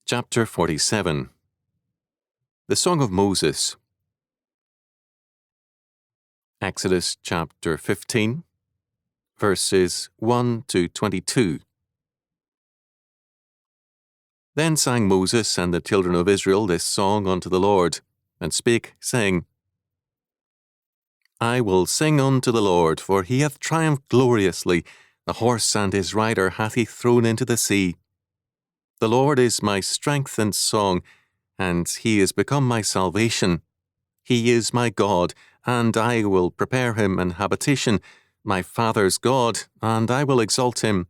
Chapter 47. The Song of Moses. Exodus chapter 15, verses 1 to 22. Then sang Moses and the children of Israel this song unto the Lord, and spake, saying, I will sing unto the Lord, for he hath triumphed gloriously. The horse and his rider hath he thrown into the sea. The Lord is my strength and song, and he is become my salvation. He is my God, and I will prepare him an habitation, my father's God, and I will exalt him.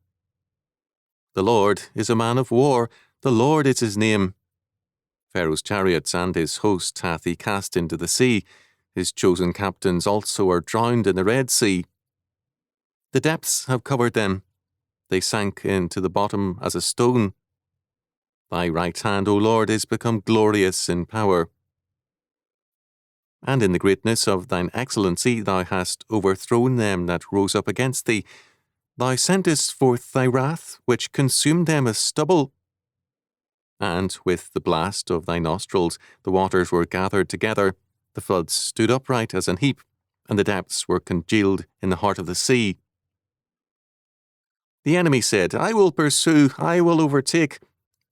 The Lord is a man of war, the Lord is his name. Pharaoh's chariots and his host hath he cast into the sea. His chosen captains also are drowned in the Red Sea. The depths have covered them. They sank into the bottom as a stone. Thy right hand, O Lord, is become glorious in power. And in the greatness of thine excellency thou hast overthrown them that rose up against thee. Thou sentest forth thy wrath, which consumed them as stubble. And with the blast of thy nostrils the waters were gathered together, the floods stood upright as an heap, and the depths were congealed in the heart of the sea. The enemy said, I will pursue, I will overtake,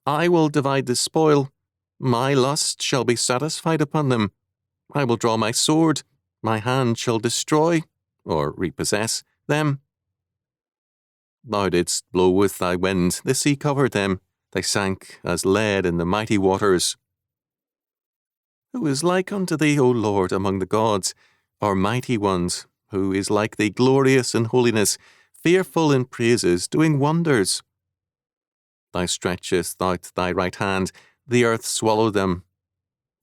I will divide the spoil. My lust shall be satisfied upon them. I will draw my sword, my hand shall destroy, or repossess, them. Thou didst blow with thy wind, the sea covered them, they sank as lead in the mighty waters. Who is like unto thee, O Lord, among the gods, our mighty ones, who is like thee, glorious in holiness, fearful in praises, doing wonders? Thou stretchest out thy right hand, the earth swallowed them.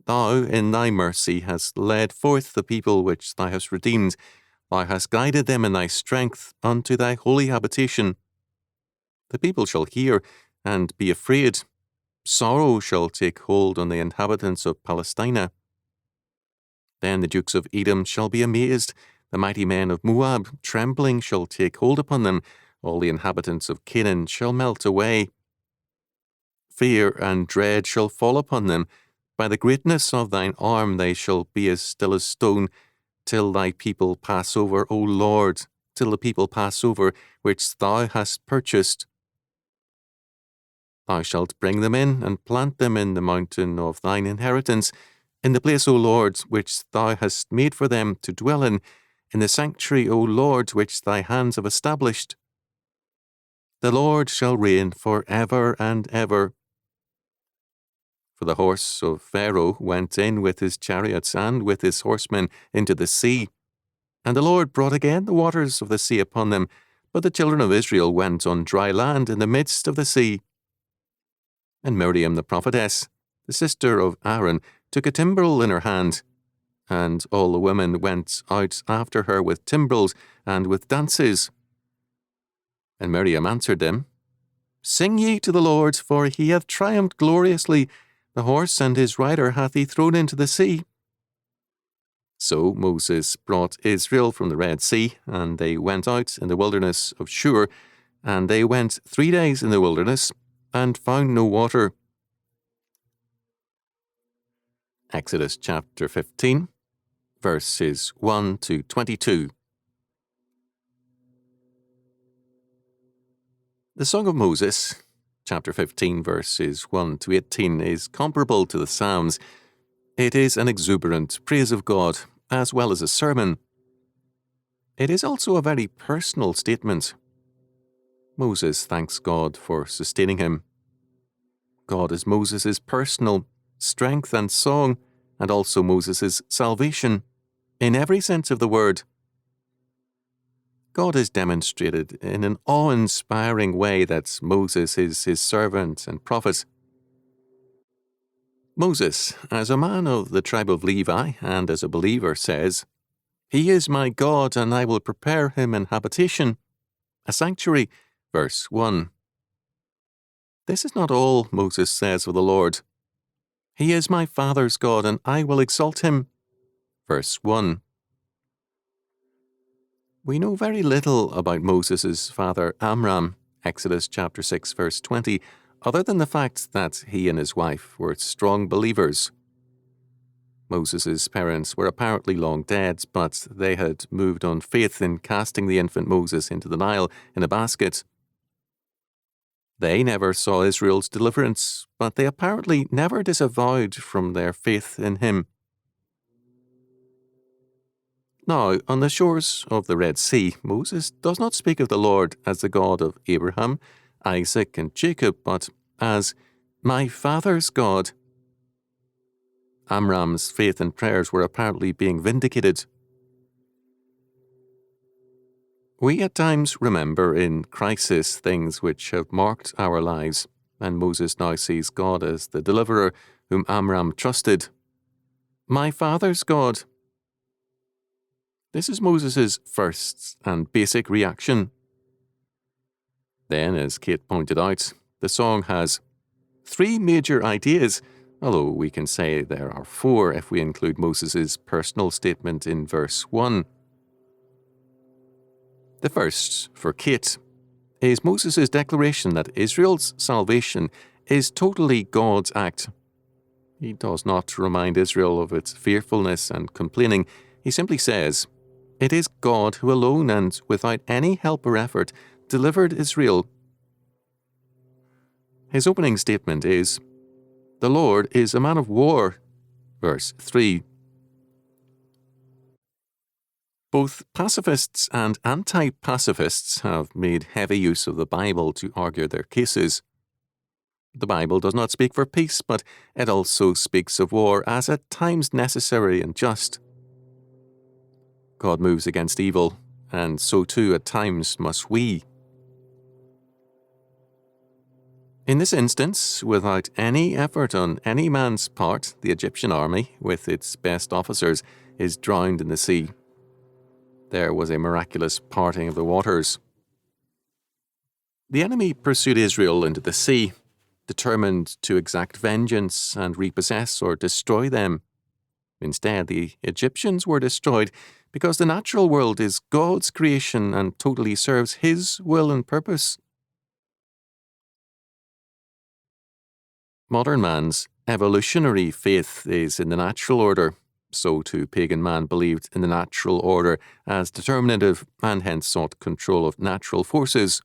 Thou, in thy mercy, hast led forth the people which thou hast redeemed. Thou hast guided them in thy strength unto thy holy habitation. The people shall hear and be afraid. Sorrow shall take hold on the inhabitants of Palestina. Then the dukes of Edom shall be amazed. The mighty men of Moab, trembling, shall take hold upon them. All the inhabitants of Canaan shall melt away. Fear and dread shall fall upon them. By the greatness of thine arm they shall be as still as stone, till thy people pass over, O Lord, till the people pass over, which thou hast purchased. Thou shalt bring them in, and plant them in the mountain of thine inheritance, in the place, O Lord, which thou hast made for them to dwell in the sanctuary, O Lord, which thy hands have established. The Lord shall reign for ever and ever. For the horse of Pharaoh went in with his chariots and with his horsemen into the sea. And the Lord brought again the waters of the sea upon them, but the children of Israel went on dry land in the midst of the sea. And Miriam the prophetess, the sister of Aaron, took a timbrel in her hand, and all the women went out after her with timbrels and with dances. And Miriam answered them, Sing ye to the Lord, for he hath triumphed gloriously. The horse and his rider hath he thrown into the sea. So Moses brought Israel from the Red Sea, and they went out in the wilderness of Shur, and they went 3 days in the wilderness, and found no water. Exodus chapter 15, verses 1 to 22. The Song of Moses, chapter 15, verses 1 to 18, is comparable to the Psalms. It is an exuberant praise of God, as well as a sermon. It is also a very personal statement. Moses thanks God for sustaining him. God is Moses' personal strength and song, and also Moses' salvation, in every sense of the word. God is demonstrated in an awe-inspiring way that Moses is his servant and prophet. Moses, as a man of the tribe of Levi and as a believer, says, He is my God, and I will prepare him an habitation, a sanctuary. Verse 1. This is not all Moses says of the Lord. He is my father's God, and I will exalt him. Verse 1. We know very little about Moses' father Amram, Exodus chapter 6, verse 20, other than the fact that he and his wife were strong believers. Moses' parents were apparently long dead, but they had moved on faith in casting the infant Moses into the Nile in a basket. They never saw Israel's deliverance, but they apparently never disavowed from their faith in him. Now, on the shores of the Red Sea, Moses does not speak of the Lord as the God of Abraham, Isaac, and Jacob, but as my father's God. Amram's faith and prayers were apparently being vindicated. We at times remember in crisis things which have marked our lives, and Moses now sees God as the deliverer whom Amram trusted. My father's God. This is Moses' first and basic reaction. Then, as Kate pointed out, the song has 3 major ideas, although we can say there are 4 if we include Moses' personal statement in verse 1. The first, for Kate, is Moses' declaration that Israel's salvation is totally God's act. He does not remind Israel of its fearfulness and complaining. He simply says, it is God who alone and without any help or effort delivered Israel. His opening statement is, the Lord is a man of war, verse 3. Both pacifists and anti-pacifists have made heavy use of the Bible to argue their cases. The Bible does not speak for peace, but it also speaks of war as at times necessary and just. God moves against evil, and so too at times must we. In this instance, without any effort on any man's part, the Egyptian army, with its best officers, is drowned in the sea. There was a miraculous parting of the waters. The enemy pursued Israel into the sea, determined to exact vengeance and repossess or destroy them. Instead, the Egyptians were destroyed because the natural world is God's creation and totally serves His will and purpose. Modern man's evolutionary faith is in the natural order. So too pagan man believed in the natural order as determinative and hence sought control of natural forces.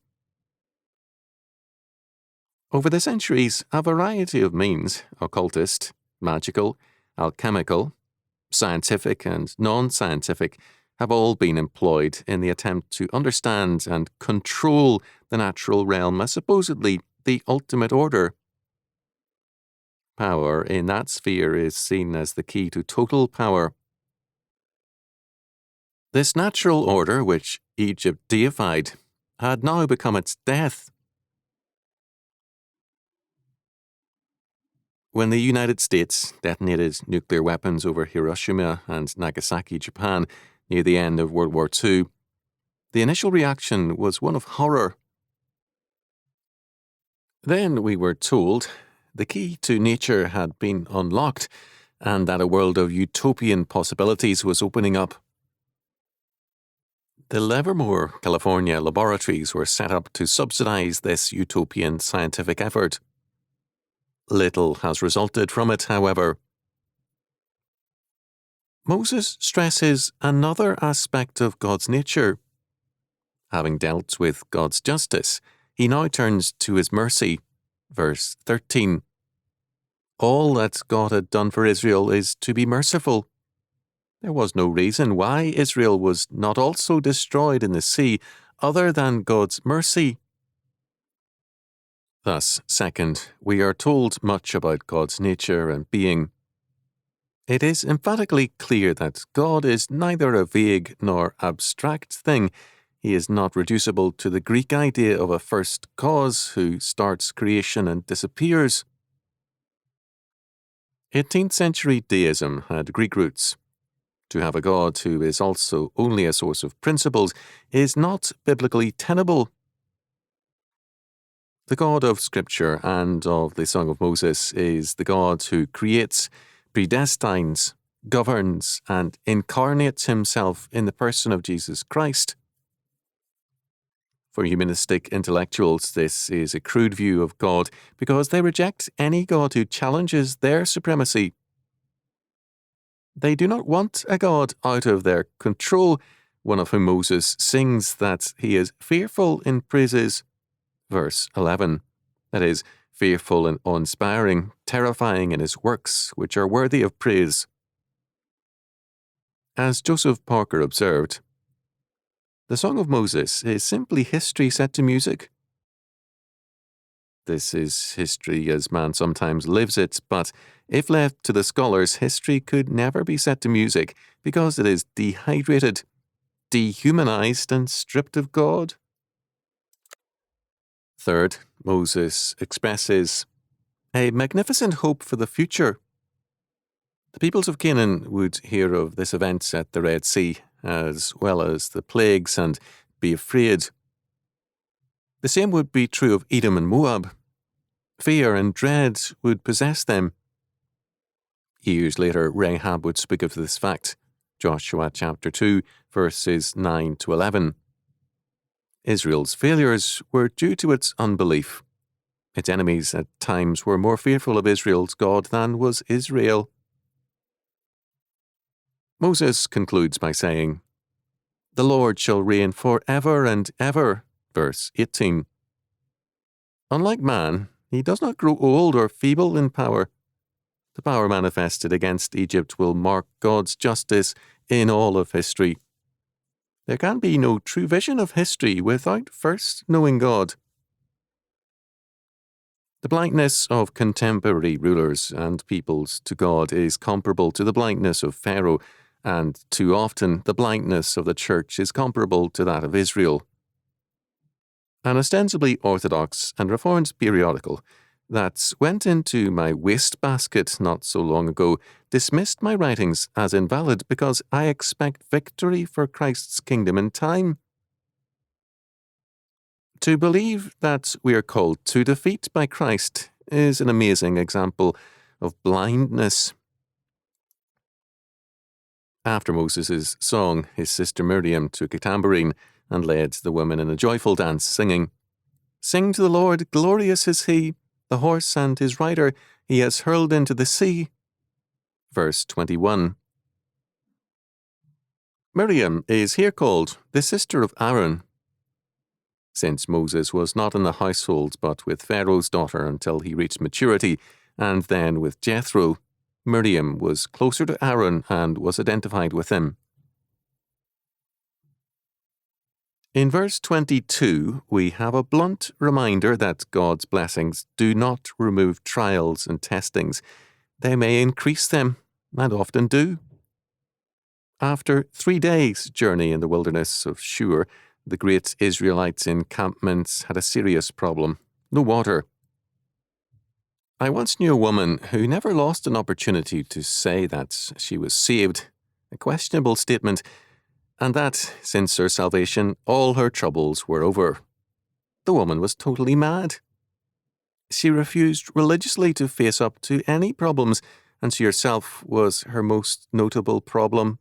Over the centuries, a variety of means, occultist, magical, alchemical, scientific and non-scientific, have all been employed in the attempt to understand and control the natural realm as supposedly the ultimate order. Power in that sphere is seen as the key to total power. This natural order, which Egypt deified, had now become its death. When the United States detonated nuclear weapons over Hiroshima and Nagasaki, Japan, near the end of World War II, the initial reaction was one of horror. Then we were told the key to nature had been unlocked and that a world of utopian possibilities was opening up. The Livermore, California laboratories were set up to subsidize this utopian scientific effort. Little has resulted from it, however. Moses stresses another aspect of God's nature. Having dealt with God's justice, he now turns to his mercy. Verse 13. All that God had done for Israel is to be merciful. There was no reason why Israel was not also destroyed in the sea other than God's mercy. Thus, second, we are told much about God's nature and being. It is emphatically clear that God is neither a vague nor abstract thing. He is not reducible to the Greek idea of a first cause who starts creation and disappears. 18th century deism had Greek roots. To have a God who is also only a source of principles is not biblically tenable. The God of Scripture and of the Song of Moses is the God who creates, predestines, governs, and incarnates himself in the person of Jesus Christ. For humanistic intellectuals, this is a crude view of God because they reject any God who challenges their supremacy. They do not want a God out of their control, one of whom Moses sings that he is fearful in praises. Verse 11, that is, fearful and awe-inspiring, terrifying in his works, which are worthy of praise. As Joseph Parker observed, the Song of Moses is simply history set to music. This is history as man sometimes lives it, but if left to the scholars, history could never be set to music because it is dehydrated, dehumanized, and stripped of God. Third, Moses expresses a magnificent hope for the future. The peoples of Canaan would hear of this event at the Red Sea, as well as the plagues, and be afraid. The same would be true of Edom and Moab. Fear and dread would possess them. Years later, Rahab would speak of this fact. Joshua chapter 2, verses 9 to 11. Israel's failures were due to its unbelief. Its enemies at times were more fearful of Israel's God than was Israel. Moses concludes by saying, "The Lord shall reign forever and ever," verse 18. Unlike man, he does not grow old or feeble in power. The power manifested against Egypt will mark God's justice in all of history. There can be no true vision of history without first knowing God. The blindness of contemporary rulers and peoples to God is comparable to the blindness of Pharaoh, and too often the blindness of the Church is comparable to that of Israel. An ostensibly orthodox and reformed periodical that went into my wastebasket not so long ago dismissed my writings as invalid because I expect victory for Christ's kingdom in time. To believe that we are called to defeat by Christ is an amazing example of blindness. After Moses' song, his sister Miriam took a tambourine and led the women in a joyful dance, singing, "Sing to the Lord, glorious is he, the horse and his rider he has hurled into the sea." Verse 21. Miriam is here called the sister of Aaron. Since Moses was not in the household but with Pharaoh's daughter until he reached maturity, and then with Jethro, Miriam was closer to Aaron and was identified with him. In verse 22, we have a blunt reminder that God's blessings do not remove trials and testings. They may increase them, and often do. After 3 days' journey in the wilderness of Shur, the great Israelites' encampments had a serious problem: no water. I once knew a woman who never lost an opportunity to say that she was saved, a questionable statement, and that, since her salvation, all her troubles were over. The woman was totally mad. She refused religiously to face up to any problems, and she herself was her most notable problem.